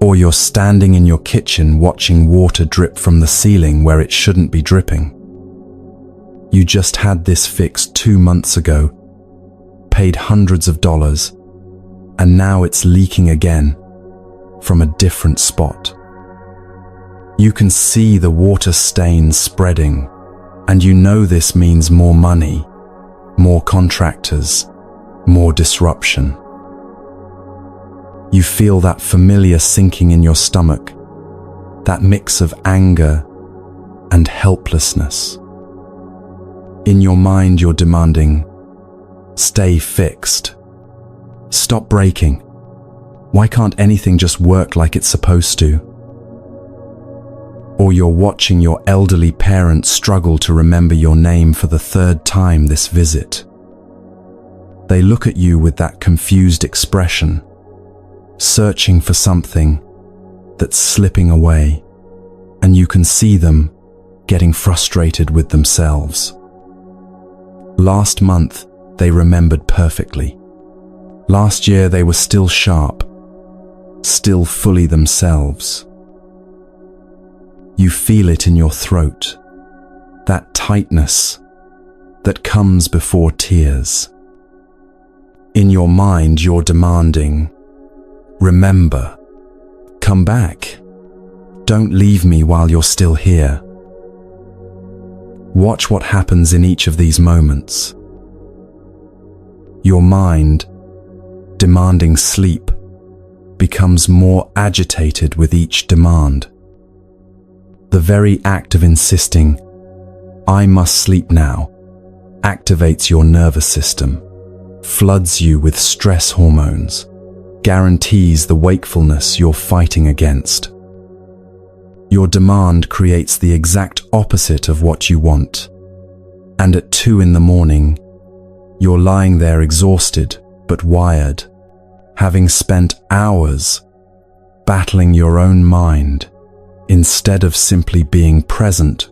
Or you're standing in your kitchen watching water drip from the ceiling where it shouldn't be dripping. You just had this fixed 2 months ago, paid hundreds of dollars, and now it's leaking again from a different spot. You can see the water stains spreading, and you know this means more money, more contractors, more disruption. You feel that familiar sinking in your stomach, that mix of anger and helplessness. In your mind, you're demanding, stay fixed. Stop breaking. Why can't anything just work like it's supposed to? Or you're watching your elderly parents struggle to remember your name for the 3rd time this visit. They look at you with that confused expression, searching for something that's slipping away, and you can see them getting frustrated with themselves. Last month, they remembered perfectly. Last year, they were still sharp, still fully themselves. You feel it in your throat, that tightness that comes before tears. In your mind, you're demanding, remember, come back. Don't leave me while you're still here. Watch what happens in each of these moments. Your mind, demanding sleep, becomes more agitated with each demand. The very act of insisting, I must sleep now, activates your nervous system, floods you with stress hormones, guarantees the wakefulness you're fighting against. Your demand creates the exact opposite of what you want. And at 2 in the morning, you're lying there exhausted but wired, having spent hours battling your own mind instead of simply being present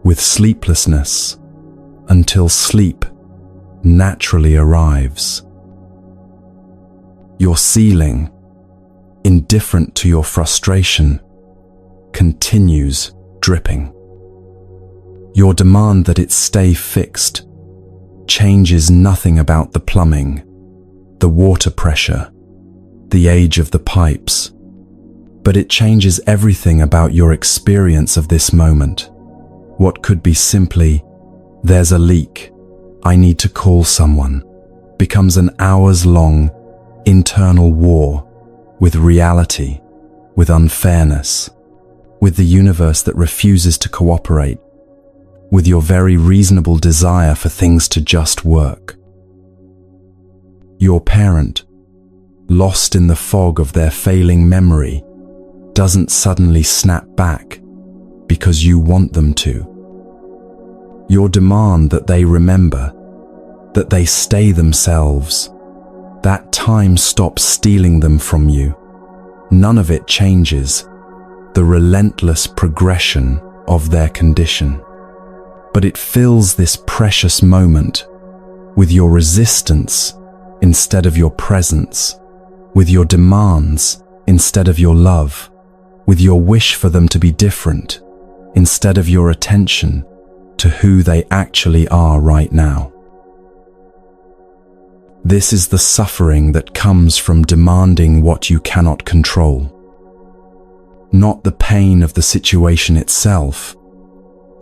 with sleeplessness until sleep naturally arrives. Your ceiling, indifferent to your frustration, continues dripping. Your demand that it stay fixed changes nothing about the plumbing, the water pressure, the age of the pipes, but it changes everything about your experience of this moment. What could be simply, there's a leak, I need to call someone, becomes an hours-long internal war with reality, with unfairness, with the universe that refuses to cooperate, with your very reasonable desire for things to just work. Your parent, lost in the fog of their failing memory, doesn't suddenly snap back because you want them to. Your demand that they remember, that they stay themselves, that time stops stealing them from you. None of it changes the relentless progression of their condition. But it fills this precious moment with your resistance instead of your presence, with your demands instead of your love, with your wish for them to be different instead of your attention to who they actually are right now. This is the suffering that comes from demanding what you cannot control. Not the pain of the situation itself,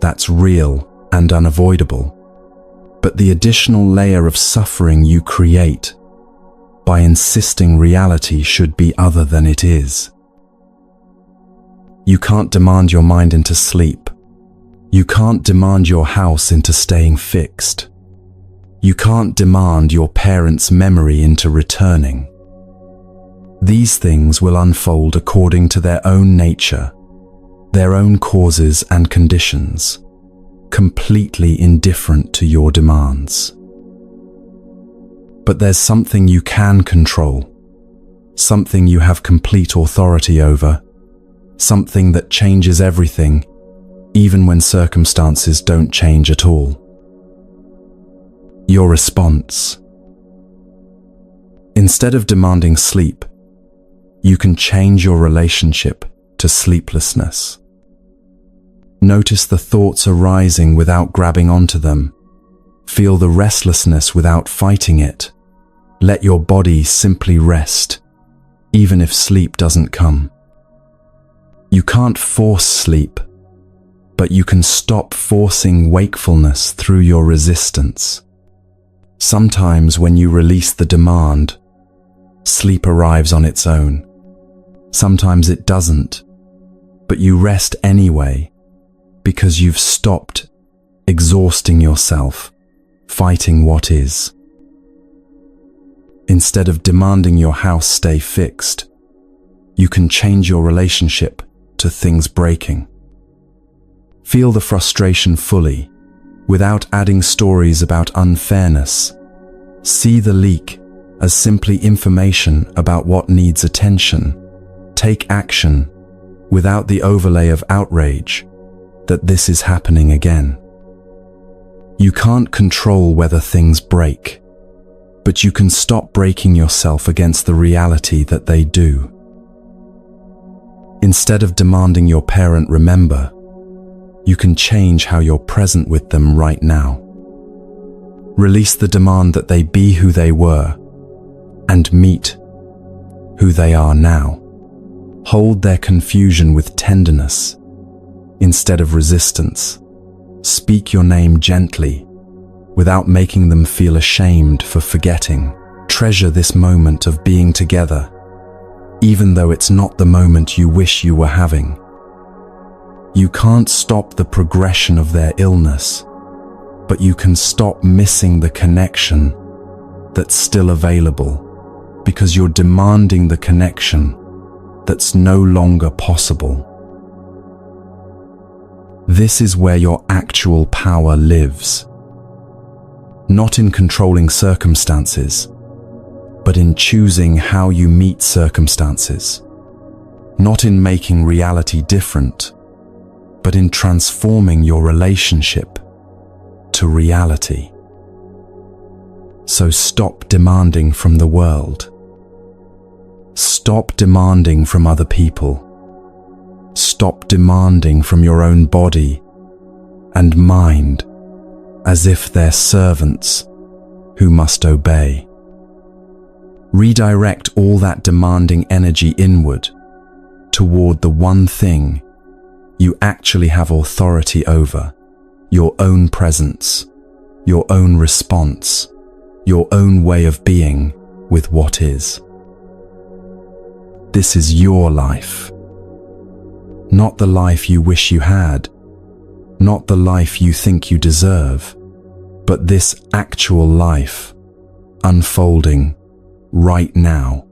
that's real and unavoidable, but the additional layer of suffering you create by insisting reality should be other than it is. You can't demand your mind into sleep. You can't demand your house into staying fixed. You can't demand your parents' memory into returning. These things will unfold according to their own nature, their own causes and conditions, completely indifferent to your demands. But there's something you can control, something you have complete authority over, something that changes everything, even when circumstances don't change at all. Your response. Instead of demanding sleep, you can change your relationship to sleeplessness. Notice the thoughts arising without grabbing onto them. Feel the restlessness without fighting it. Let your body simply rest, even if sleep doesn't come. You can't force sleep, but you can stop forcing wakefulness through your resistance. Sometimes when you release the demand, sleep arrives on its own. Sometimes it doesn't, but you rest anyway because you've stopped exhausting yourself, fighting what is. Instead of demanding your house stay fixed, you can change your relationship to things breaking. Feel the frustration fully, without adding stories about unfairness. See the leak as simply information about what needs attention. Take action without the overlay of outrage that this is happening again. You can't control whether things break, but you can stop breaking yourself against the reality that they do. Instead of demanding your parent remember, you can change how you're present with them right now. Release the demand that they be who they were and meet who they are now. Hold their confusion with tenderness instead of resistance. Speak your name gently without making them feel ashamed for forgetting. Treasure this moment of being together, even though it's not the moment you wish you were having. You can't stop the progression of their illness, but you can stop missing the connection that's still available because you're demanding the connection that's no longer possible. This is where your actual power lives. Not in controlling circumstances, but in choosing how you meet circumstances. Not in making reality different, but in transforming your relationship to reality. So stop demanding from the world. Stop demanding from other people. Stop demanding from your own body and mind as if they're servants who must obey. Redirect all that demanding energy inward toward the one thing you actually have authority over: your own presence, your own response, your own way of being with what is. This is your life. Not the life you wish you had, not the life you think you deserve, but this actual life, unfolding right now.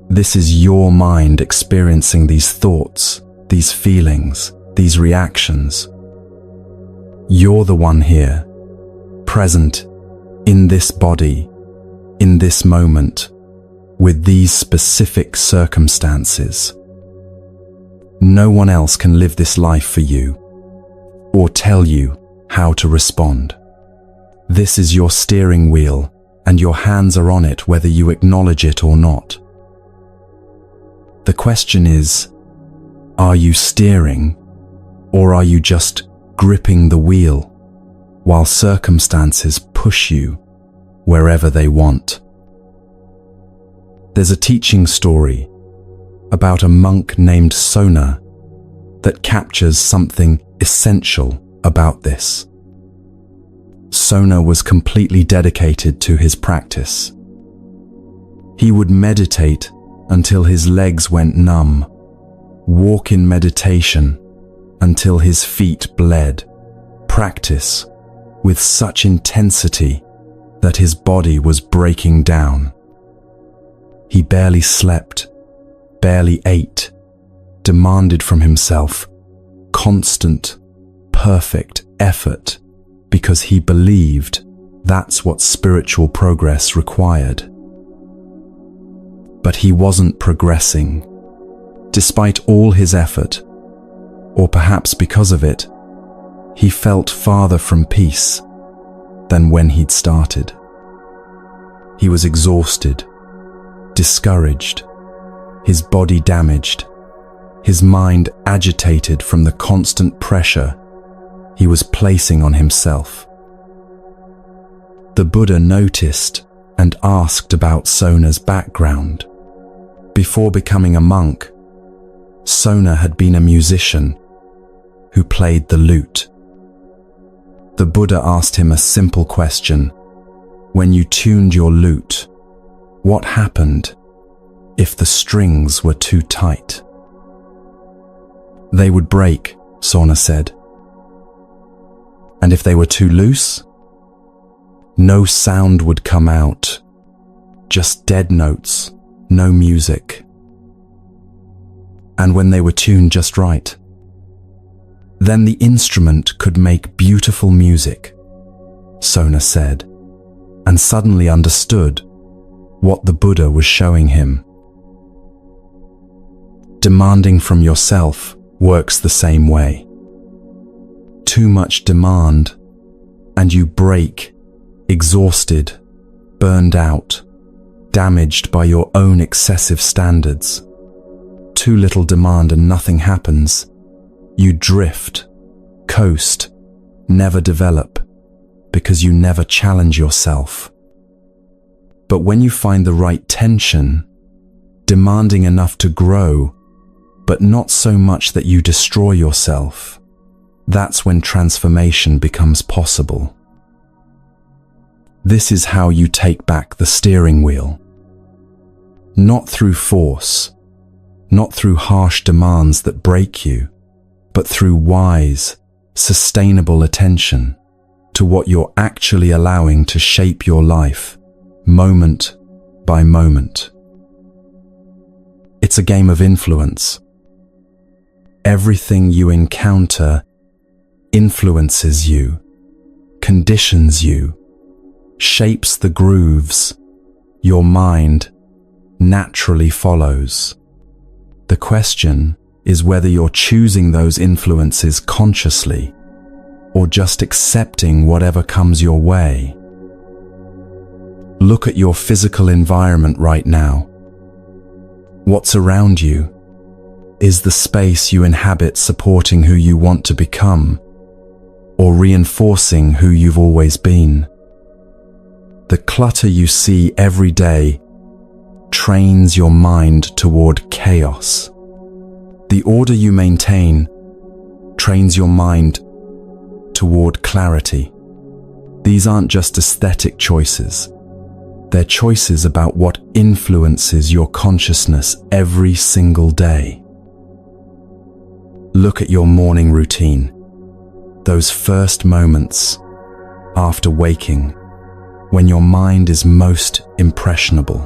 This is your mind experiencing these thoughts, these feelings, these reactions. You're the one here, present in this body, in this moment, with these specific circumstances. No one else can live this life for you or tell you how to respond. This is your steering wheel, and your hands are on it whether you acknowledge it or not. The question is, are you steering, or are you just gripping the wheel while circumstances push you wherever they want? There's a teaching story about a monk named Sona that captures something essential about this. Sona was completely dedicated to his practice. He would meditate until his legs went numb, walk in meditation until his feet bled, practice with such intensity that his body was breaking down. He barely slept, barely ate, demanded from himself constant, perfect effort because he believed that's what spiritual progress required. But he wasn't progressing. Despite all his effort, or perhaps because of it, he felt farther from peace than when he'd started. He was exhausted, discouraged. his body damaged, his mind agitated from the constant pressure he was placing on himself. The Buddha noticed and asked about Sona's background. Before becoming a monk, Sona had been a musician who played the lute. The Buddha asked him a simple question: when you tuned your lute, what happened if the strings were too tight? They would break, Sona said. And if they were too loose? No sound would come out, just dead notes, no music. And when they were tuned just right, then the instrument could make beautiful music, Sona said, and suddenly understood what the Buddha was showing him. Demanding from yourself works the same way. Too much demand, and you break, exhausted, burned out, damaged by your own excessive standards. Too little demand and nothing happens. You drift, coast, never develop, because you never challenge yourself. But when you find the right tension, demanding enough to grow, but not so much that you destroy yourself, that's when transformation becomes possible. This is how you take back the steering wheel. Not through force, not through harsh demands that break you, but through wise, sustainable attention to what you're actually allowing to shape your life, moment by moment. It's a game of influence. Everything you encounter influences you, conditions you, shapes the grooves your mind naturally follows. The question is whether you're choosing those influences consciously or just accepting whatever comes your way. Look at your physical environment right now. What's around you? Is the space you inhabit supporting who you want to become, or reinforcing who you've always been? The clutter you see every day trains your mind toward chaos. The order you maintain trains your mind toward clarity. These aren't just aesthetic choices. They're choices about what influences your consciousness every single day. Look at your morning routine, those first moments after waking, when your mind is most impressionable.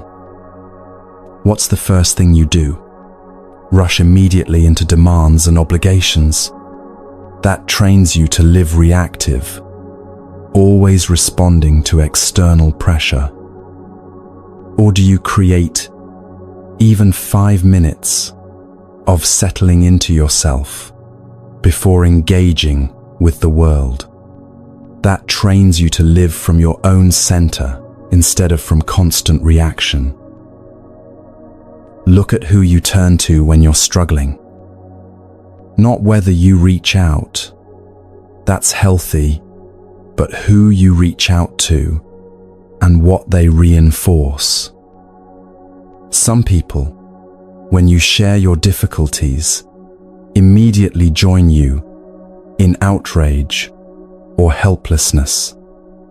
What's the first thing you do? Rush immediately into demands and obligations. That trains you to live reactive, always responding to external pressure. Or do you create even 5 minutes of settling into yourself before engaging with the world? That trains you to live from your own center instead of from constant reaction. Look at who you turn to when you're struggling. Not whether you reach out. That's healthy, but who you reach out to and what they reinforce. Some people, when you share your difficulties, immediately join you in outrage or helplessness,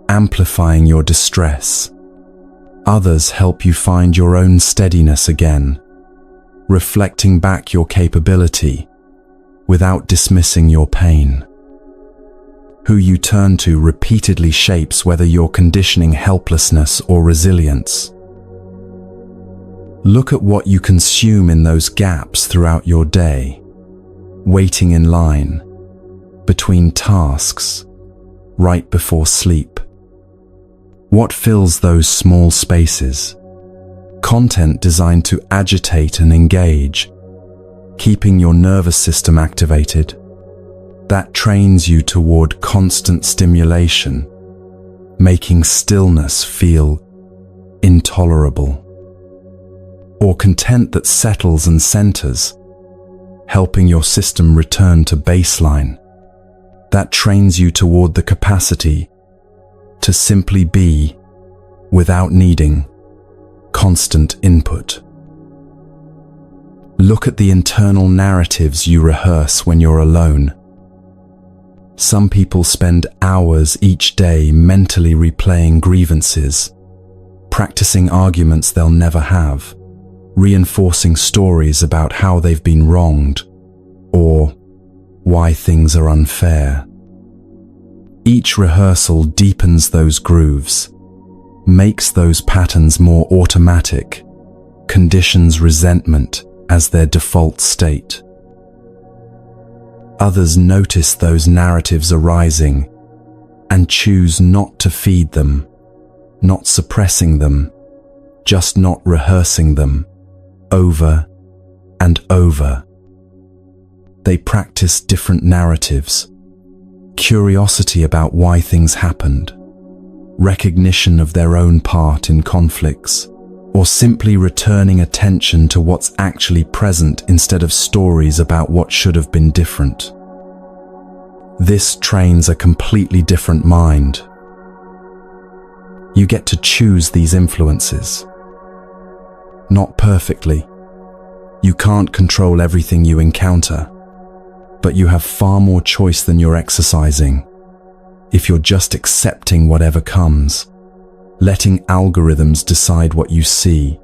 amplifying your distress. Others help you find your own steadiness again, reflecting back your capability without dismissing your pain. Who you turn to repeatedly shapes whether you're conditioning helplessness or resilience. Look at what you consume in those gaps throughout your day, waiting in line, between tasks, right before sleep. What fills those small spaces? Content designed to agitate and engage, keeping your nervous system activated. That trains you toward constant stimulation, making stillness feel intolerable. or content that settles and centers, helping your system return to baseline. That trains you toward the capacity to simply be without needing constant input. Look at the internal narratives you rehearse when you're alone. Some people spend hours each day mentally replaying grievances, practicing arguments they'll never have, reinforcing stories about how they've been wronged or why things are unfair. Each rehearsal deepens those grooves, makes those patterns more automatic, conditions resentment as their default state. Others notice those narratives arising and choose not to feed them, not suppressing them, just not rehearsing them over and over. They practice different narratives, curiosity about why things happened, recognition of their own part in conflicts, or simply returning attention to what's actually present instead of stories about what should have been different. This trains a completely different mind. You get to choose these influences. Not perfectly. You can't control everything you encounter, but you have far more choice than you're exercising. If you're just accepting whatever comes, letting algorithms decide what you see,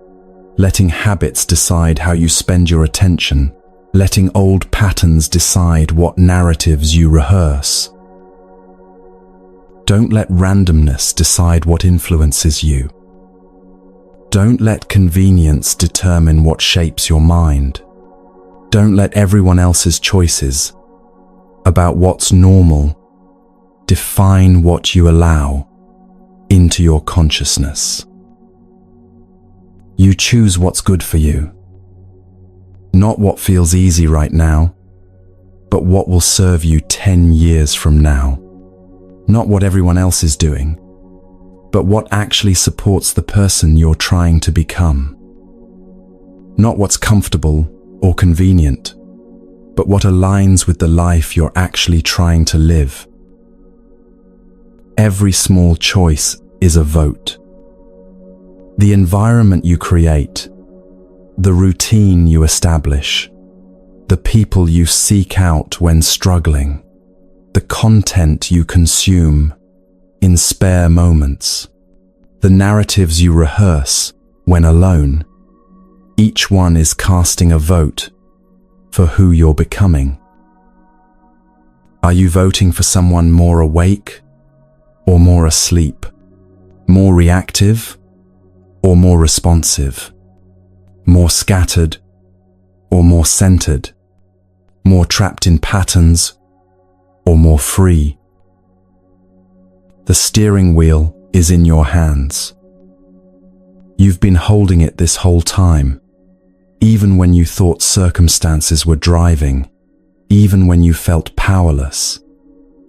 letting habits decide how you spend your attention, letting old patterns decide what narratives you rehearse. Don't let randomness decide what influences you. Don't let convenience determine what shapes your mind. Don't let everyone else's choices about what's normal define what you allow into your consciousness. You choose what's good for you. Not what feels easy right now, but what will serve you 10 years from now. Not what everyone else is doing, but what actually supports the person you're trying to become. Not what's comfortable or convenient, but what aligns with the life you're actually trying to live. Every small choice is a vote. The environment you create, the routine you establish, the people you seek out when struggling, the content you consume in spare moments, the narratives you rehearse when alone, each one is casting a vote for who you're becoming. Are you voting for someone more awake or more asleep, more reactive or more responsive, more scattered or more centered, more trapped in patterns or more free? The steering wheel is in your hands. You've been holding it this whole time, even when you thought circumstances were driving, even when you felt powerless,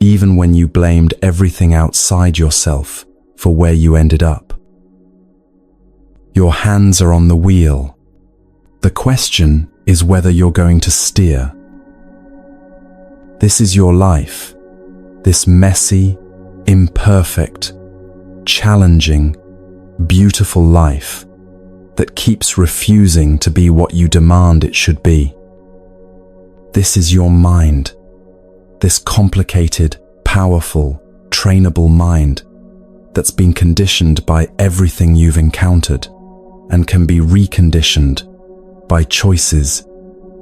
even when you blamed everything outside yourself for where you ended up. Your hands are on the wheel. The question is whether you're going to steer. This is your life, this messy, imperfect, challenging, beautiful life that keeps refusing to be what you demand it should be. This is your mind, this complicated, powerful, trainable mind that's been conditioned by everything you've encountered and can be reconditioned by choices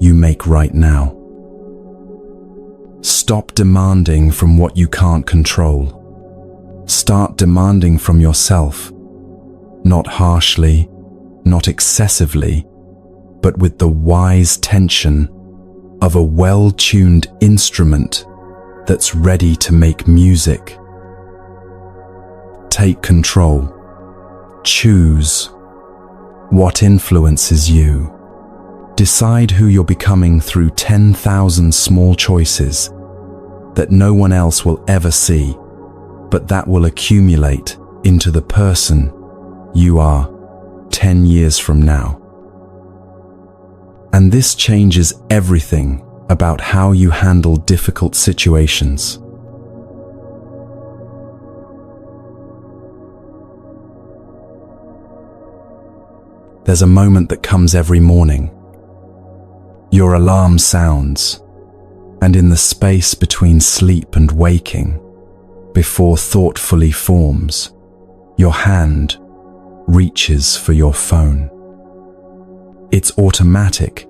you make right now. Stop demanding from what you can't control. Start demanding from yourself, not harshly, not excessively, but with the wise tension of a well-tuned instrument that's ready to make music. Take control. Choose what influences you. Decide who you're becoming through 10,000 small choices that no one else will ever see, but that will accumulate into the person you are 10 years from now. And this changes everything about how you handle difficult situations. There's a moment that comes every morning. Your alarm sounds, and in the space between sleep and waking, before thought fully forms, your hand reaches for your phone. It's automatic,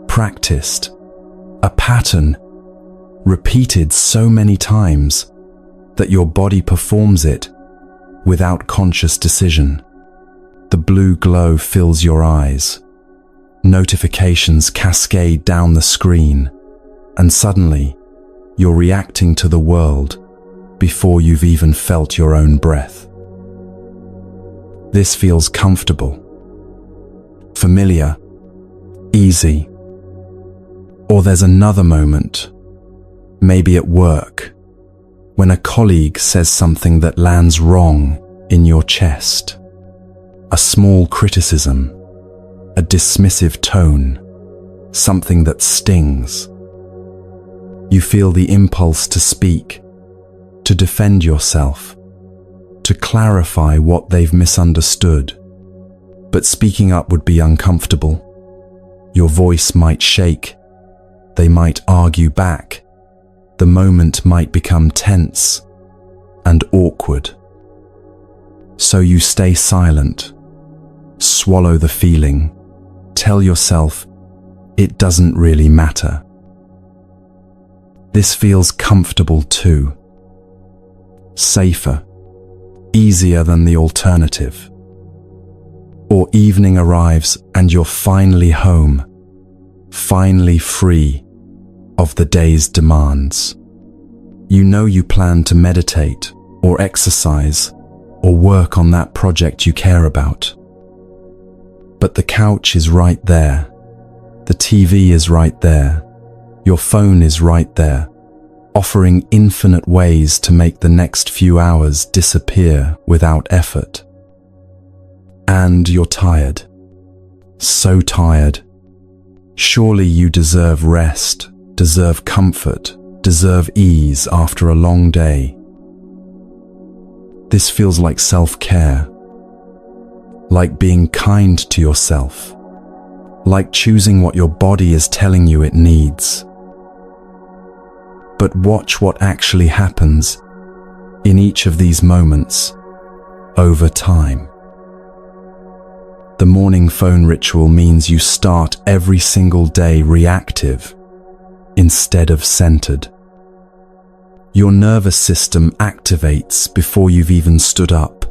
practiced, a pattern repeated so many times that your body performs it without conscious decision. The blue glow fills your eyes. Notifications cascade down the screen, and suddenly you're reacting to the world before you've even felt your own breath. This feels comfortable, familiar, easy. Or there's another moment, maybe at work, when a colleague says something that lands wrong in your chest. A small criticism, a dismissive tone, something that stings. You feel the impulse to speak, to defend yourself, to clarify what they've misunderstood. But speaking up would be uncomfortable. Your voice might shake. They might argue back. The moment might become tense and awkward. So you stay silent. Swallow the feeling. Tell yourself, it doesn't really matter. This feels comfortable too. Safer, easier than the alternative. Or evening arrives and you're finally home, finally free of the day's demands. You know you plan to meditate or exercise or work on that project you care about. But the couch is right there, the TV is right there, your phone is right there, offering infinite ways to make the next few hours disappear without effort. And you're tired, so tired. Surely you deserve rest, deserve comfort, deserve ease after a long day. This feels like self-care. Like being kind to yourself, like choosing what your body is telling you it needs. But watch what actually happens in each of these moments over time. The morning phone ritual means you start every single day reactive instead of centered. Your nervous system activates before you've even stood up,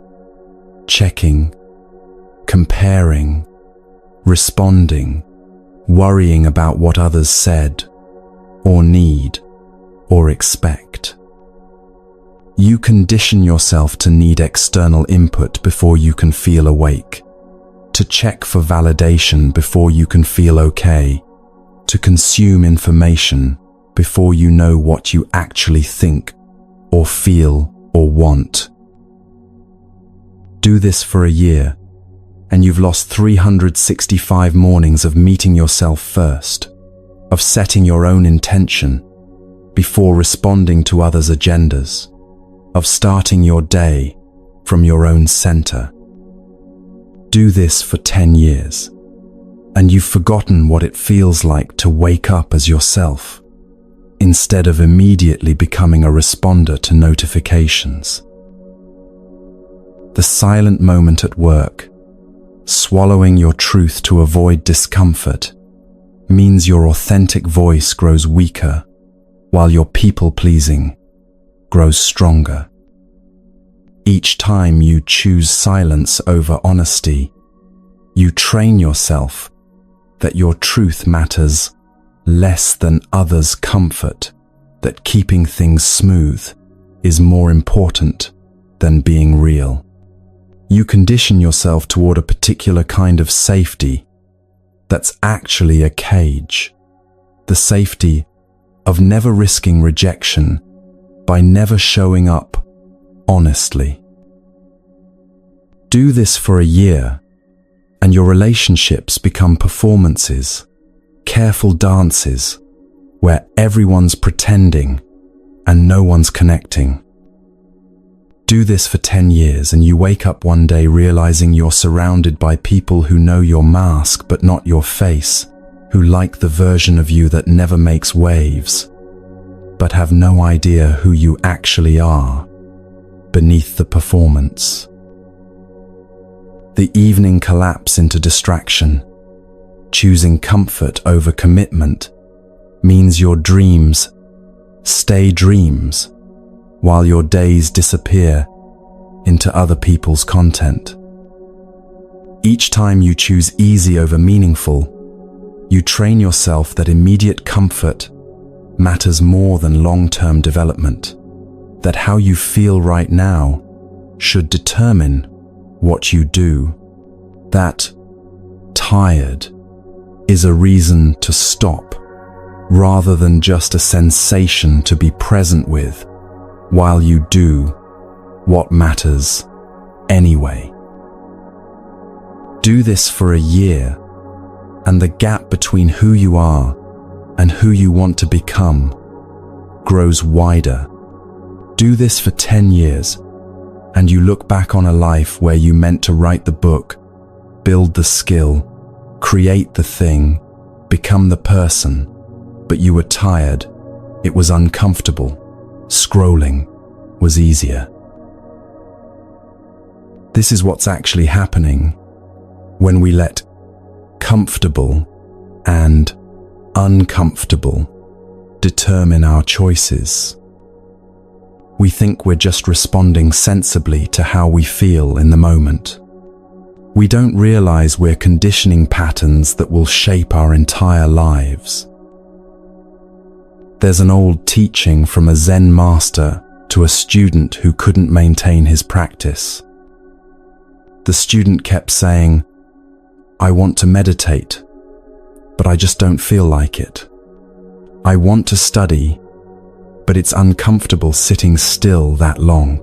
checking, comparing, responding, worrying about what others said, or need, or expect. You condition yourself to need external input before you can feel awake, to check for validation before you can feel okay, to consume information before you know what you actually think, or feel, or want. Do this for a year, and you've lost 365 mornings of meeting yourself first, of setting your own intention before responding to others' agendas, of starting your day from your own center. Do this for 10 years, and you've forgotten what it feels like to wake up as yourself, instead of immediately becoming a responder to notifications. The silent moment at work, swallowing your truth to avoid discomfort, means your authentic voice grows weaker, while your people-pleasing grows stronger. Each time you choose silence over honesty, you train yourself that your truth matters less than others' comfort, that keeping things smooth is more important than being real. You condition yourself toward a particular kind of safety that's actually a cage, the safety of never risking rejection by never showing up honestly. Do this for a year, and your relationships become performances careful dances where everyone's pretending and no one's connecting. Do this for 10 years and you wake up one day realizing you're surrounded by people who know your mask but not your face, who like the version of you that never makes waves, but have no idea who you actually are beneath the performance. The evening collapse into distraction, choosing comfort over commitment, means your dreams stay dreams while your days disappear into other people's content. Each time you choose easy over meaningful, you train yourself that immediate comfort matters more than long-term development, that how you feel right now should determine what you do, that tired is a reason to stop rather than just a sensation to be present with while you do what matters anyway. Do this for a year, and the gap between who you are and who you want to become grows wider. Do this for 10 years, and you look back on a life where you meant to write the book, build the skill, create the thing, become the person, but you were tired, it was uncomfortable, scrolling was easier. This is what's actually happening when we let comfortable and uncomfortable determine our choices. We think we're just responding sensibly to how we feel in the moment. We don't realize we're conditioning patterns that will shape our entire lives. There's an old teaching from a Zen master to a student who couldn't maintain his practice. The student kept saying, "I want to meditate, but I just don't feel like it. I want to study, but it's uncomfortable sitting still that long.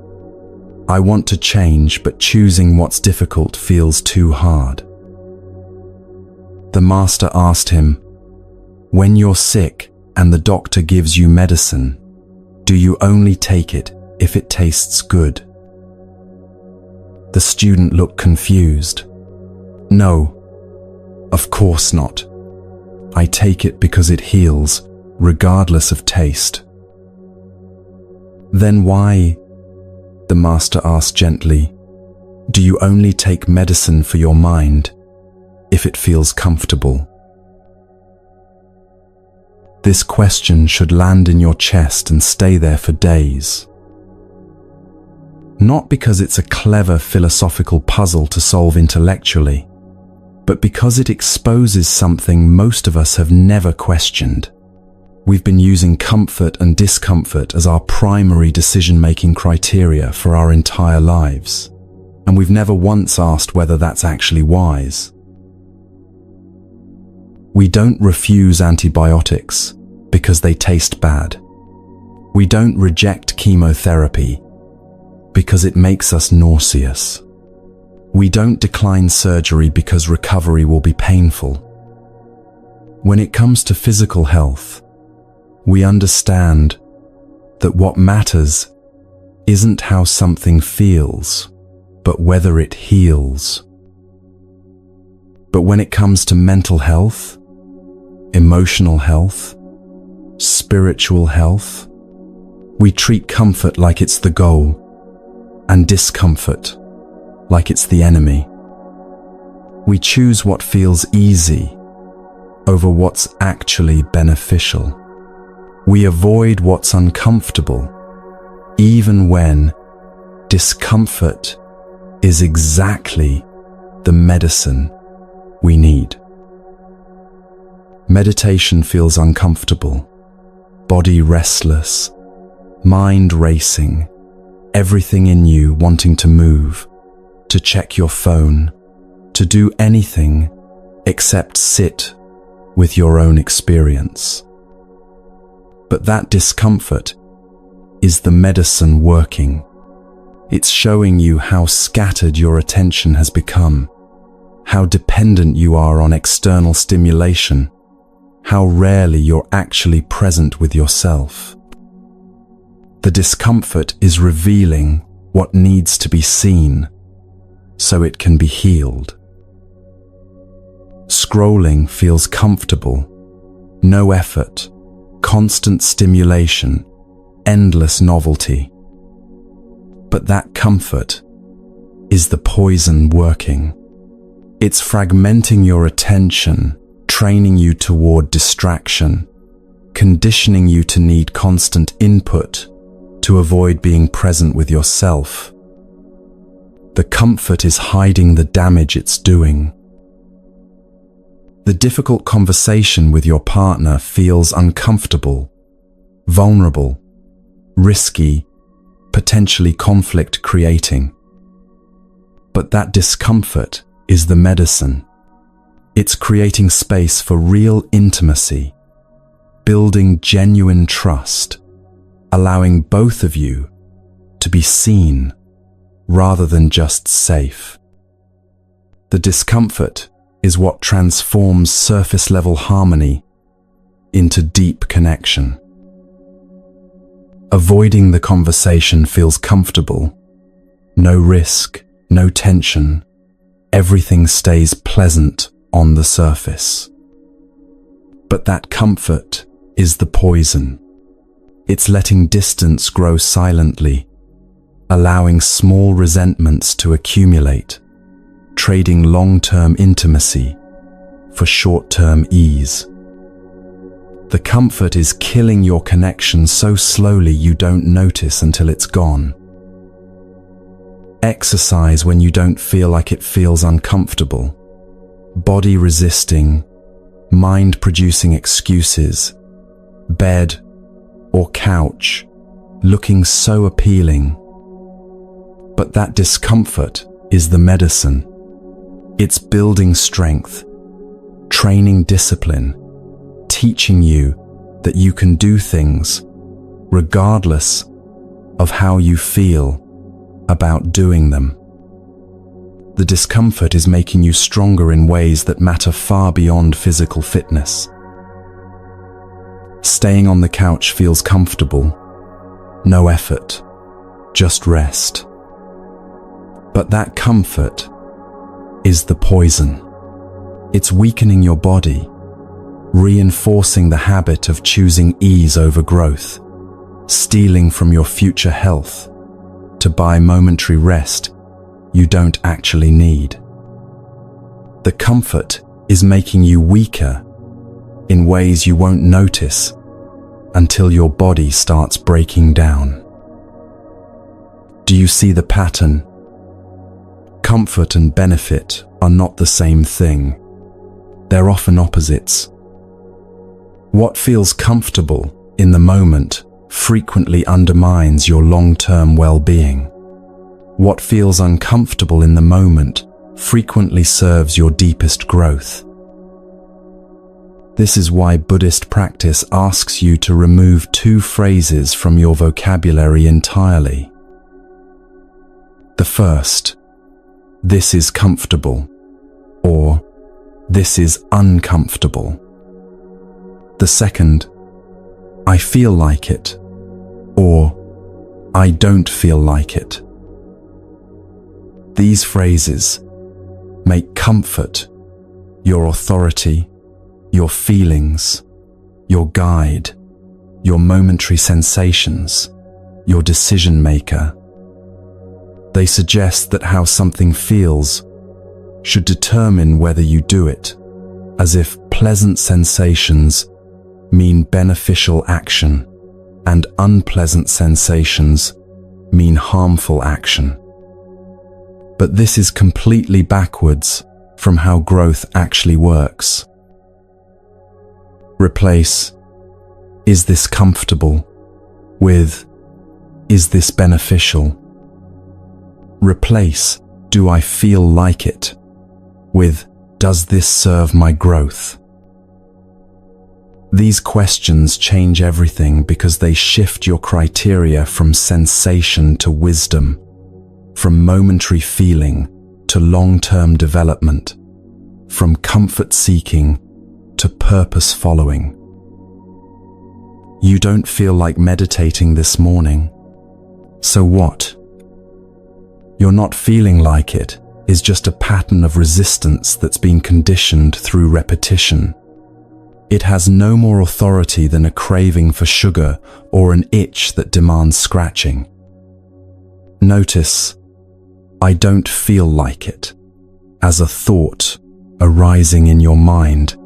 I want to change, but choosing what's difficult feels too hard." The master asked him, "When you're sick and the doctor gives you medicine, do you only take it if it tastes good?" The student looked confused. "No, of course not. I take it because it heals, regardless of taste." "Then why," the master asked gently, "do you only take medicine for your mind if it feels comfortable?" This question should land in your chest and stay there for days. Not because it's a clever philosophical puzzle to solve intellectually, but because it exposes something most of us have never questioned. We've been using comfort and discomfort as our primary decision-making criteria for our entire lives, and we've never once asked whether that's actually wise. We don't refuse antibiotics because they taste bad. We don't reject chemotherapy because it makes us nauseous. We don't decline surgery because recovery will be painful. When it comes to physical health, we understand that what matters isn't how something feels, but whether it heals. But when it comes to mental health, emotional health, spiritual health, we treat comfort like it's the goal, and discomfort like it's the enemy. We choose what feels easy over what's actually beneficial. We avoid what's uncomfortable, even when discomfort is exactly the medicine we need. Meditation feels uncomfortable, body restless, mind racing, everything in you wanting to move, to check your phone, to do anything except sit with your own experience. But that discomfort is the medicine working. It's showing you how scattered your attention has become, how dependent you are on external stimulation, how rarely you're actually present with yourself. The discomfort is revealing what needs to be seen so it can be healed. Scrolling feels comfortable, no effort, constant stimulation, endless novelty. But that comfort is the poison working. It's fragmenting your attention, training you toward distraction, conditioning you to need constant input to avoid being present with yourself. The comfort is hiding the damage it's doing. The difficult conversation with your partner feels uncomfortable, vulnerable, risky, potentially conflict-creating. But that discomfort is the medicine. It's creating space for real intimacy, building genuine trust, allowing both of you to be seen rather than just safe. The discomfort is what transforms surface-level harmony into deep connection. Avoiding the conversation feels comfortable. No risk, no tension. Everything stays pleasant on the surface. But that comfort is the poison. It's letting distance grow silently, allowing small resentments to accumulate, trading long-term intimacy for short-term ease. The comfort is killing your connection so slowly you don't notice until it's gone. Exercise when you don't feel like it feels uncomfortable. Body resisting, mind producing excuses. Bed or couch looking so appealing. But that discomfort is the medicine. It's building strength, training discipline, teaching you that you can do things regardless of how you feel about doing them. The discomfort is making you stronger in ways that matter far beyond physical fitness. Staying on the couch feels comfortable, no effort, just rest. But that comfort is the poison. It's weakening your body, reinforcing the habit of choosing ease over growth, stealing from your future health to buy momentary rest you don't actually need. The comfort is making you weaker in ways you won't notice until your body starts breaking down. Do you see the pattern? Comfort and benefit are not the same thing. They're often opposites. What feels comfortable in the moment frequently undermines your long-term well-being. What feels uncomfortable in the moment frequently serves your deepest growth. This is why Buddhist practice asks you to remove two phrases from your vocabulary entirely. The first, "This is comfortable," or "This is uncomfortable." The second, "I feel like it," or "I don't feel like it." These phrases make comfort your authority, your feelings, your guide, your momentary sensations, your decision maker. They suggest that how something feels should determine whether you do it, as if pleasant sensations mean beneficial action and unpleasant sensations mean harmful action. But this is completely backwards from how growth actually works. Replace "Is this comfortable?" with "Is this beneficial?" Replace "Do I feel like it?" with "Does this serve my growth?" These questions change everything because they shift your criteria from sensation to wisdom, from momentary feeling to long-term development, from comfort-seeking to purpose following. You don't feel like meditating this morning. So what? You're not feeling like it is just a pattern of resistance that's been conditioned through repetition. It has no more authority than a craving for sugar or an itch that demands scratching. Notice, I don't feel like it, as a thought arising in your mind.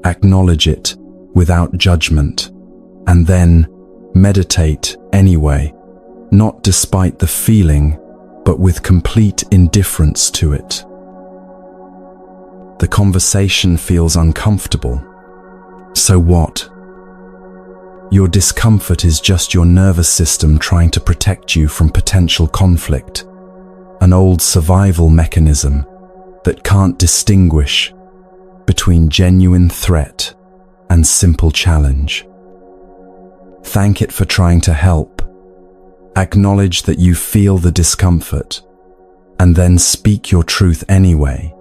Acknowledge it without judgment, and then meditate anyway, not despite the feeling, but with complete indifference to it. The conversation feels uncomfortable. So what? Your discomfort is just your nervous system trying to protect you from potential conflict, an old survival mechanism that can't distinguish between genuine threat and simple challenge. Thank it for trying to help. Acknowledge that you feel the discomfort, and then speak your truth anyway,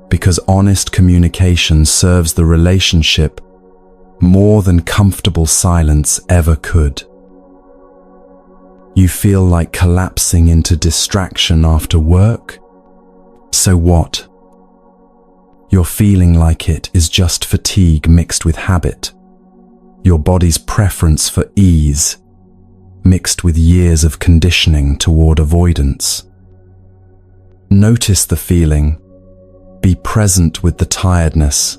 because honest communication serves the relationship more than comfortable silence ever could. You feel like collapsing into distraction after work? So what? You're feeling like it is just fatigue mixed with habit, your body's preference for ease mixed with years of conditioning toward avoidance. Notice the feeling, be present with the tiredness,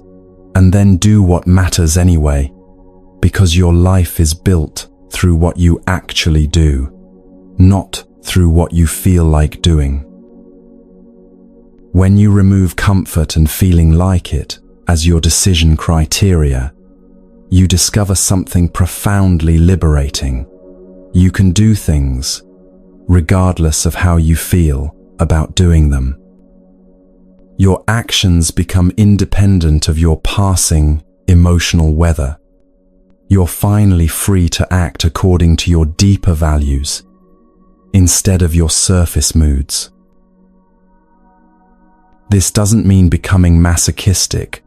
and then do what matters anyway, because your life is built through what you actually do, not through what you feel like doing. When you remove comfort and feeling like it as your decision criteria, you discover something profoundly liberating. You can do things regardless of how you feel about doing them. Your actions become independent of your passing emotional weather. You're finally free to act according to your deeper values instead of your surface moods. This doesn't mean becoming masochistic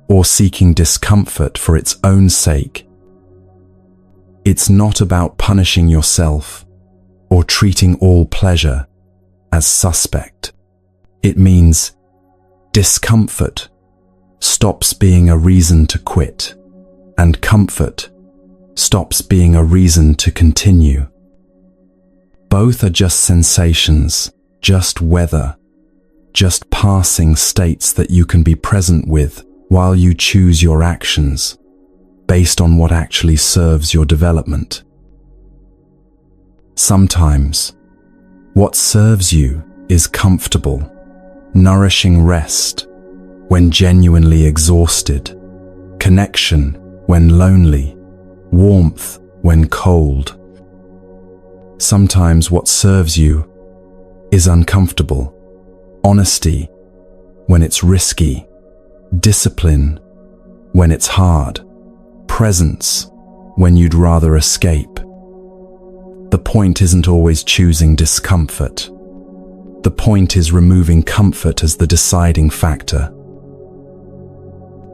or seeking discomfort for its own sake. It's not about punishing yourself or treating all pleasure as suspect. It means discomfort stops being a reason to quit, and comfort stops being a reason to continue. Both are just sensations, just weather, just passing states that you can be present with while you choose your actions based on what actually serves your development. Sometimes, what serves you is comfortable, nourishing rest when genuinely exhausted, connection when lonely, warmth when cold. Sometimes what serves you is uncomfortable, honesty when it's risky, discipline when it's hard, presence when you'd rather escape. The point isn't always choosing discomfort. The point is removing comfort as the deciding factor.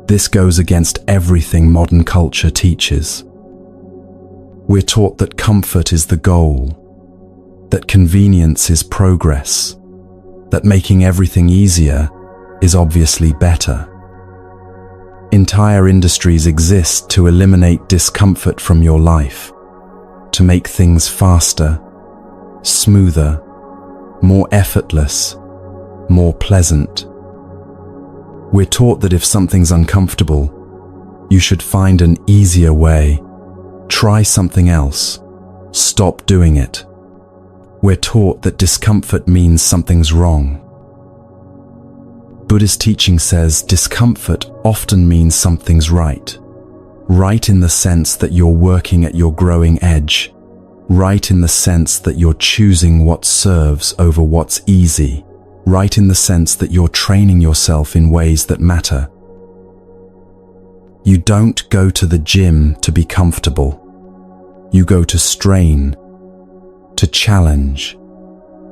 This goes against everything modern culture teaches. We're taught that comfort is the goal, that convenience is progress, that making everything easier is obviously better. Entire industries exist to eliminate discomfort from your life, to make things faster, smoother, more effortless, more pleasant. We're taught that if something's uncomfortable, you should find an easier way, try something else, stop doing it. We're taught that discomfort means something's wrong. Buddhist teaching says discomfort often means something's right. Right in the sense that you're working at your growing edge. Right in the sense that you're choosing what serves over what's easy. Right in the sense that you're training yourself in ways that matter. You don't go to the gym to be comfortable. You go to strain, to challenge,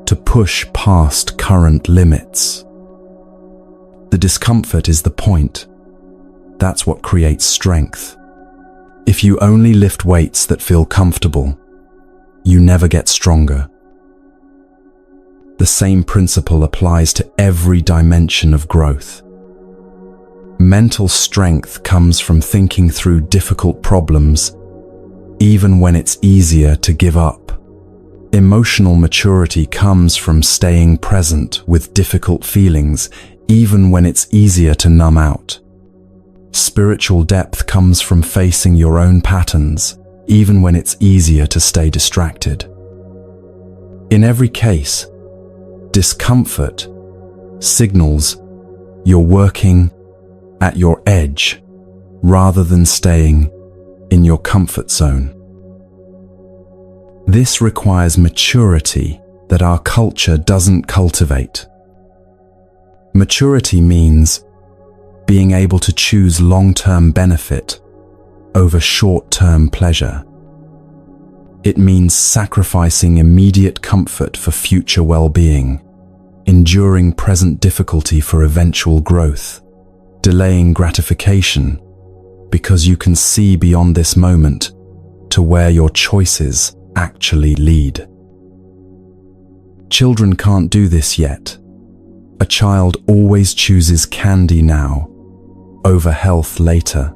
to push past current limits. The discomfort is the point. That's what creates strength. If you only lift weights that feel comfortable, you never get stronger. The same principle applies to every dimension of growth. Mental strength comes from thinking through difficult problems, even when it's easier to give up. Emotional maturity comes from staying present with difficult feelings, even when it's easier to numb out. Spiritual depth comes from facing your own patterns, even when it's easier to stay distracted. In every case, discomfort signals you're working at your edge rather than staying in your comfort zone. This requires maturity that our culture doesn't cultivate. Maturity means being able to choose long-term benefit over short-term pleasure. It means sacrificing immediate comfort for future well-being, enduring present difficulty for eventual growth, delaying gratification because you can see beyond this moment to where your choices actually lead. Children can't do this yet. A child always chooses candy now over health later,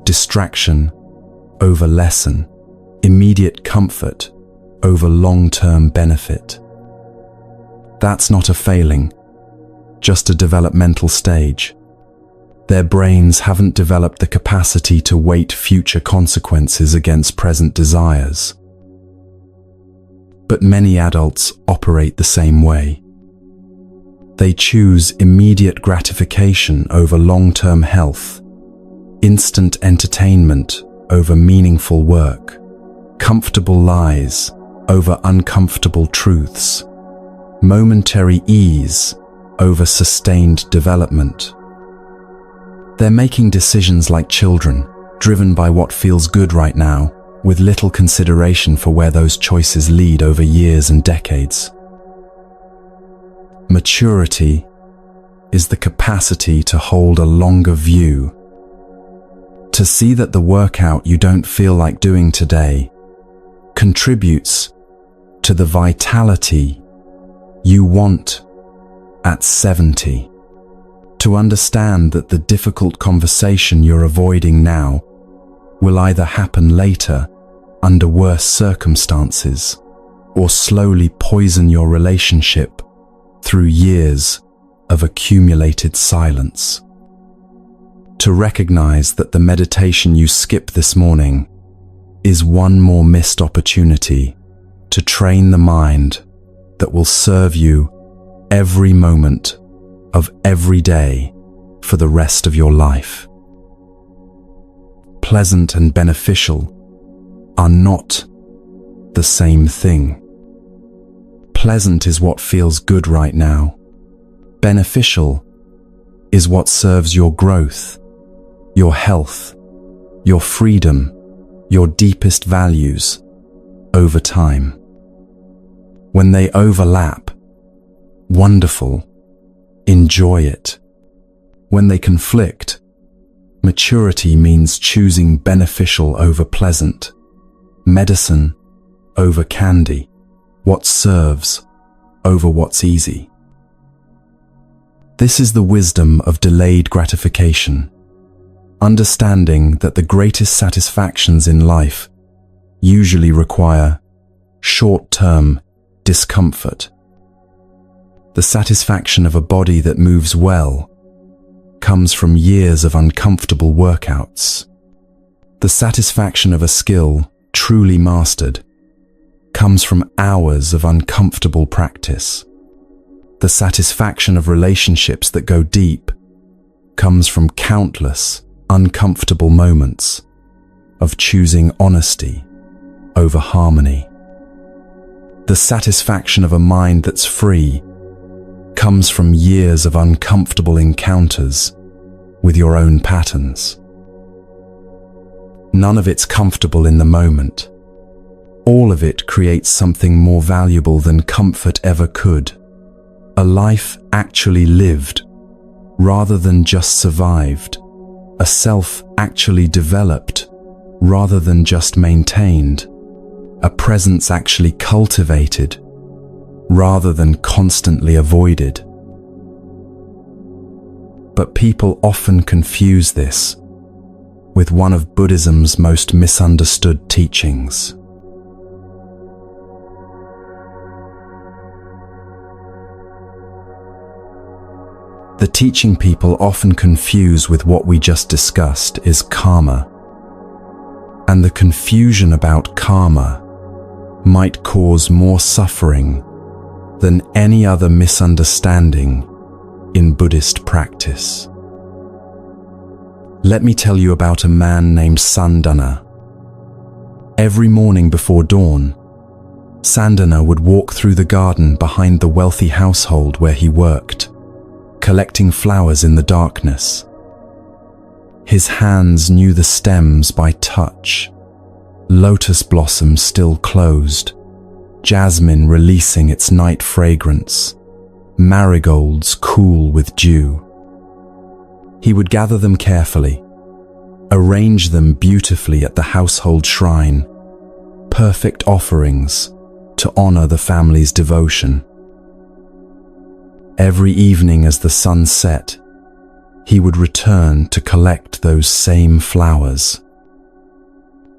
distraction over lesson, immediate comfort over long-term benefit. That's not a failing, just a developmental stage. Their brains haven't developed the capacity to weight future consequences against present desires. But many adults operate the same way. They choose immediate gratification over long-term health, instant entertainment over meaningful work, comfortable lies over uncomfortable truths, momentary ease over sustained development. They're making decisions like children, driven by what feels good right now, with little consideration for where those choices lead over years and decades. Maturity is the capacity to hold a longer view, to see that the workout you don't feel like doing today contributes to the vitality you want at 70, to understand that the difficult conversation you're avoiding now will either happen later under worse circumstances or slowly poison your relationship through years of accumulated silence. To recognize that the meditation you skipped this morning is one more missed opportunity to train the mind that will serve you every moment of every day for the rest of your life. Pleasant and beneficial are not the same thing. Pleasant is what feels good right now. Beneficial is what serves your growth, your health, your freedom, your deepest values over time. When they overlap, wonderful, enjoy it. When they conflict, maturity means choosing beneficial over pleasant, medicine over candy, what serves over what's easy. This is the wisdom of delayed gratification, understanding that the greatest satisfactions in life usually require short-term discomfort. The satisfaction of a body that moves well comes from years of uncomfortable workouts. The satisfaction of a skill truly mastered comes from hours of uncomfortable practice. The satisfaction of relationships that go deep comes from countless uncomfortable moments of choosing honesty over harmony. The satisfaction of a mind that's free comes from years of uncomfortable encounters with your own patterns. None of it's comfortable in the moment. All of it creates something more valuable than comfort ever could. A life actually lived, rather than just survived. a self actually developed rather than just maintained, a presence actually cultivated rather than constantly avoided. But people often confuse this with one of Buddhism's most misunderstood teachings. The teaching people often confuse with what we just discussed is karma. And the confusion about karma might cause more suffering than any other misunderstanding in Buddhist practice. Let me tell you about a man named Sandana. Every morning before dawn, Sandana would walk through the garden behind the wealthy household where he worked, collecting flowers in the darkness. His hands knew the stems by touch, lotus blossoms still closed, jasmine releasing its night fragrance, marigolds cool with dew. He would gather them carefully, arrange them beautifully at the household shrine, perfect offerings to honor the family's devotion. Every evening as the sun set, he would return to collect those same flowers.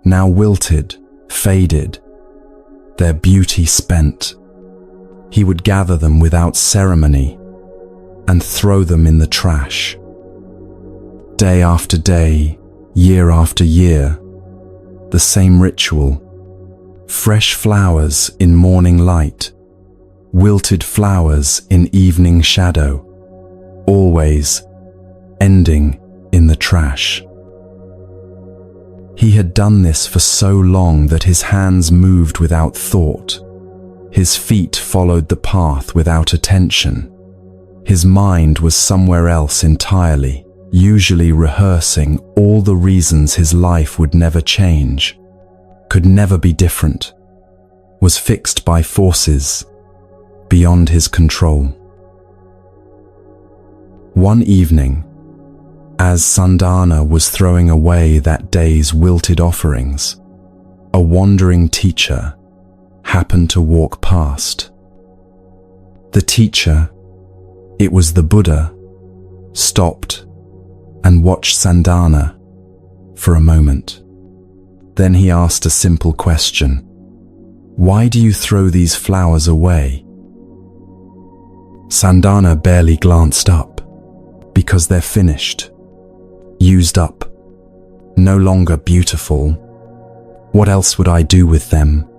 Now wilted, faded, their beauty spent, he would gather them without ceremony and throw them in the trash. Day after day, year after year, the same ritual. Fresh flowers in morning light, wilted flowers in evening shadow, always ending in the trash. He had done this for so long that his hands moved without thought. His feet followed the path without attention. His mind was somewhere else entirely, usually rehearsing all the reasons his life would never change, could never be different, was fixed by forces beyond his control. One evening, as Sandana was throwing away that day's wilted offerings, a wandering teacher happened to walk past. The teacher, it was the Buddha, stopped and watched Sandana for a moment. Then he asked a simple question. Why do you throw these flowers away? Sandana barely glanced up. Because they're finished, used up, no longer beautiful. What else would I do with them?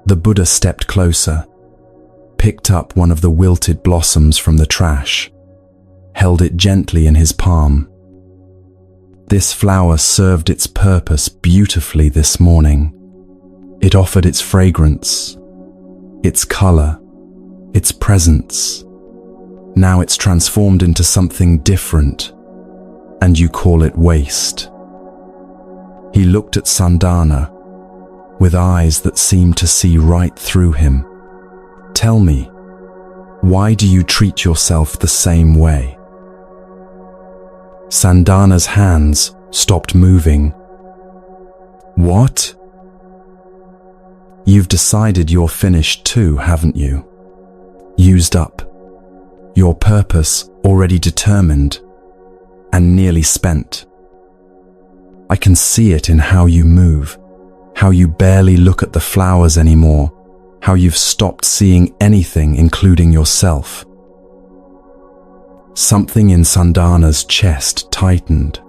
The Buddha stepped closer, picked up one of the wilted blossoms from the trash, held it gently in his palm. This flower served its purpose beautifully this morning. It offered its fragrance, its color, its presence. Now it's transformed into something different, and you call it waste. He looked at Sandana with eyes that seemed to see right through him. Tell me, why do you treat yourself the same way? Sandana's hands stopped moving. What? You've decided you're finished too, haven't you? Used up. Your purpose already determined and nearly spent. I can see it in how you move, how you barely look at the flowers anymore, how you've stopped seeing anything including yourself. Something in Sandana's chest tightened.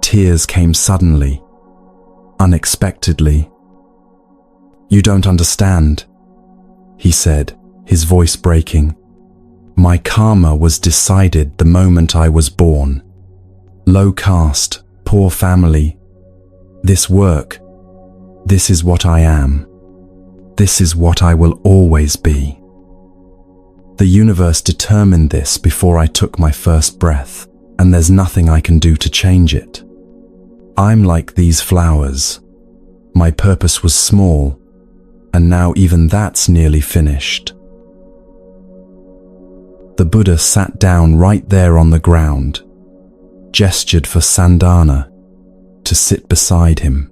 Tears came suddenly, unexpectedly. You don't understand, he said, his voice breaking. My karma was decided the moment I was born. Low caste, poor family. This work, this is what I am. This is what I will always be. The universe determined this before I took my first breath, and there's nothing I can do to change it. I'm like these flowers. My purpose was small, and now even that's nearly finished. The Buddha sat down right there on the ground. gestured for Sandana to sit beside him.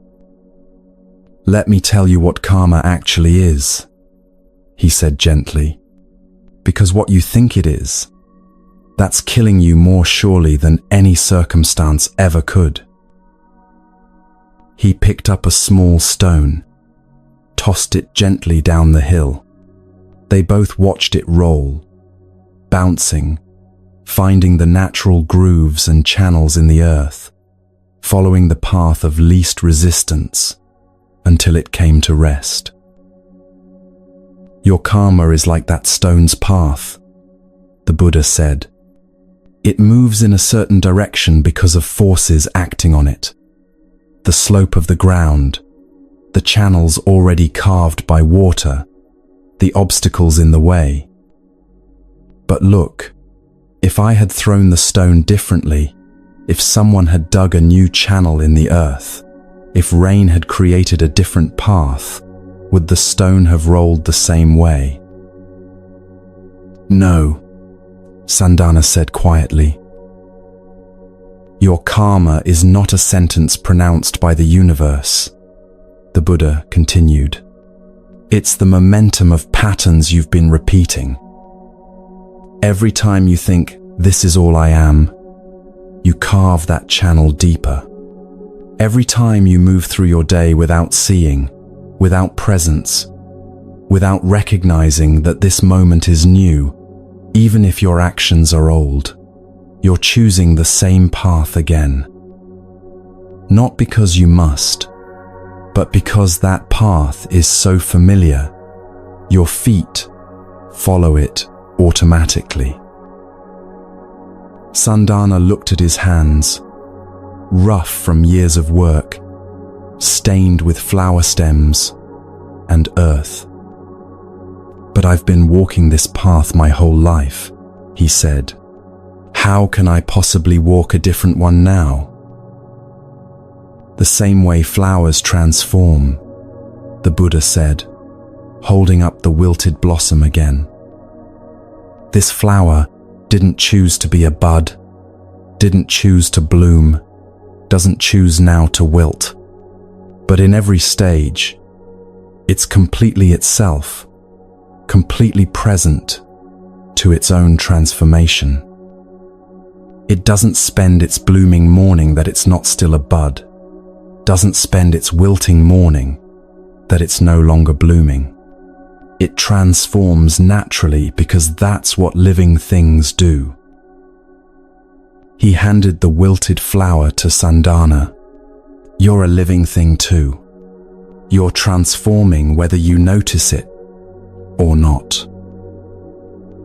"Let me tell you what karma actually is," he said gently, "because what you think it is, that's killing you more surely than any circumstance ever could." He picked up a small stone, tossed it gently down the hill. They both watched it roll, bouncing, finding the natural grooves and channels in the earth, following the path of least resistance until it came to rest. "Your karma is like that stone's path," the Buddha said. "It moves in a certain direction because of forces acting on it. The slope of the ground, the channels already carved by water, the obstacles in the way. But look, if I had thrown the stone differently, if someone had dug a new channel in the earth, if rain had created a different path, would the stone have rolled the same way?" "No," Sandana said quietly. "Your karma is not a sentence pronounced by the universe," the Buddha continued. "It's the momentum of patterns you've been repeating. Every time you think, 'This is all I am,' you carve that channel deeper. Every time you move through your day without seeing, without presence, without recognizing that this moment is new, even if your actions are old, you're choosing the same path again. Not because you must, but because that path is so familiar, your feet follow it automatically." Sandana looked at his hands, rough from years of work, stained with flower stems and earth. "But I've been walking this path my whole life," he said. "How can I possibly walk a different one now?" "The same way flowers transform," the Buddha said, holding up the wilted blossom again. "This flower didn't choose to be a bud, didn't choose to bloom, doesn't choose now to wilt. But in every stage, it's completely itself, completely present to its own transformation. It doesn't spend its blooming morning that it's not still a bud, doesn't spend its wilting morning that it's no longer blooming. It transforms naturally because that's what living things do." He handed the wilted flower to Sandana. "You're a living thing too. You're transforming whether you notice it or not.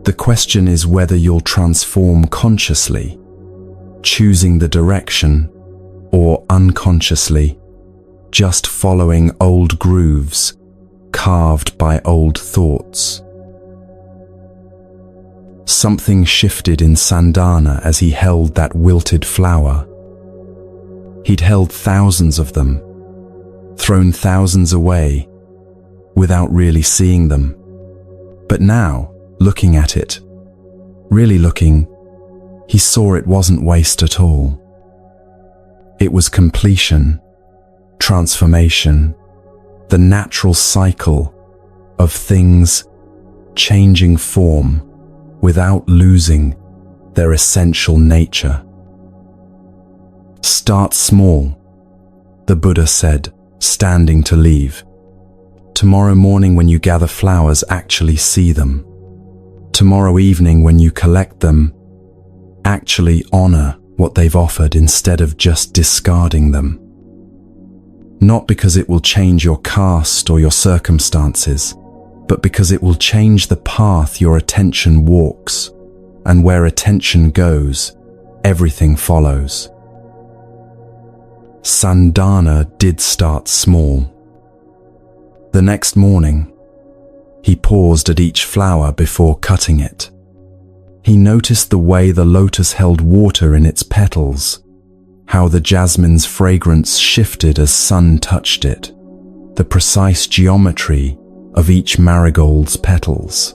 The question is whether you'll transform consciously, choosing the direction, or unconsciously, just following old grooves carved by old thoughts." Something shifted in Sandana as he held that wilted flower. He'd held thousands of them, thrown thousands away, without really seeing them. But now, looking at it, really looking, he saw it wasn't waste at all. It was completion, transformation, the natural cycle of things changing form without losing their essential nature. "Start small," the Buddha said, standing to leave. "Tomorrow morning when you gather flowers, actually see them. Tomorrow evening when you collect them, actually honor what they've offered instead of just discarding them. Not because it will change your caste or your circumstances, but because it will change the path your attention walks, and where attention goes, everything follows." Sandana did start small. The next morning, he paused at each flower before cutting it. He noticed the way the lotus held water in its petals, how the jasmine's fragrance shifted as sun touched it, the precise geometry of each marigold's petals.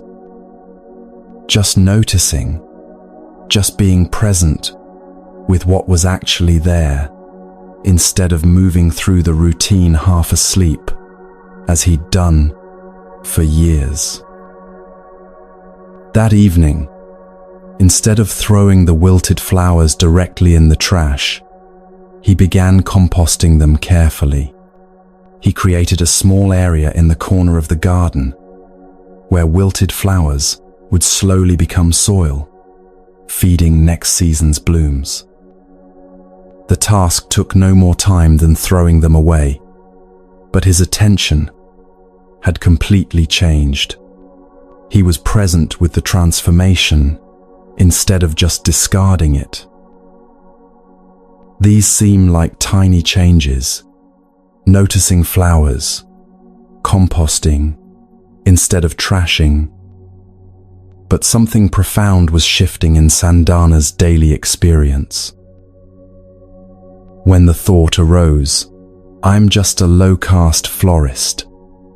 Just noticing, just being present with what was actually there, instead of moving through the routine half asleep, as he'd done for years. That evening, instead of throwing the wilted flowers directly in the trash, he began composting them carefully. He created a small area in the corner of the garden where wilted flowers would slowly become soil, feeding next season's blooms. The task took no more time than throwing them away, but his attention had completely changed. He was present with the transformation instead of just discarding it. These seem like tiny changes: noticing flowers, composting instead of trashing. But something profound was shifting in Sandhana's daily experience. When the thought arose, "I'm just a low-caste florist,"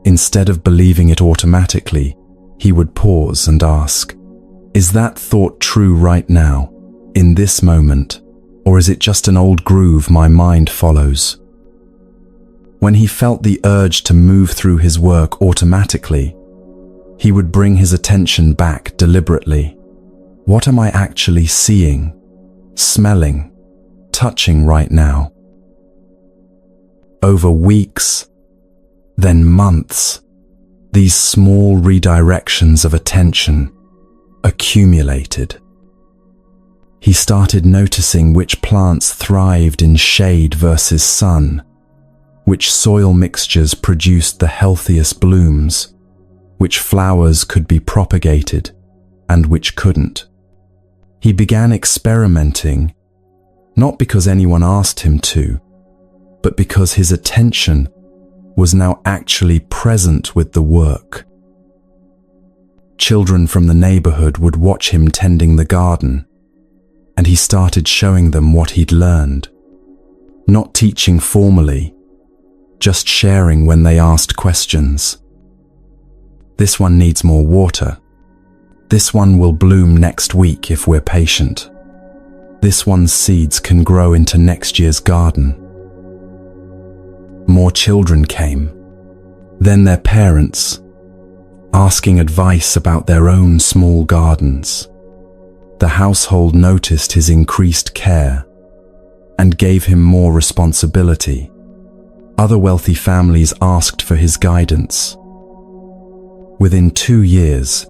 instead of believing it automatically, he would pause and ask, "Is that thought true right now, in this moment, or is it just an old groove my mind follows?" When he felt the urge to move through his work automatically, he would bring his attention back deliberately. What am I actually seeing, smelling, touching right now? Over weeks, then months, these small redirections of attention accumulated. He started noticing which plants thrived in shade versus sun, which soil mixtures produced the healthiest blooms, which flowers could be propagated and which couldn't. He began experimenting, not because anyone asked him to, but because his attention was now actually present with the work. Children from the neighborhood would watch him tending the garden, and he started showing them what he'd learned. Not teaching formally, just sharing when they asked questions. "This one needs more water. This one will bloom next week if we're patient. This one's seeds can grow into next year's garden." More children came, then their parents, asking advice about their own small gardens. The household noticed his increased care and gave him more responsibility. Other wealthy families asked for his guidance. Within 2 years,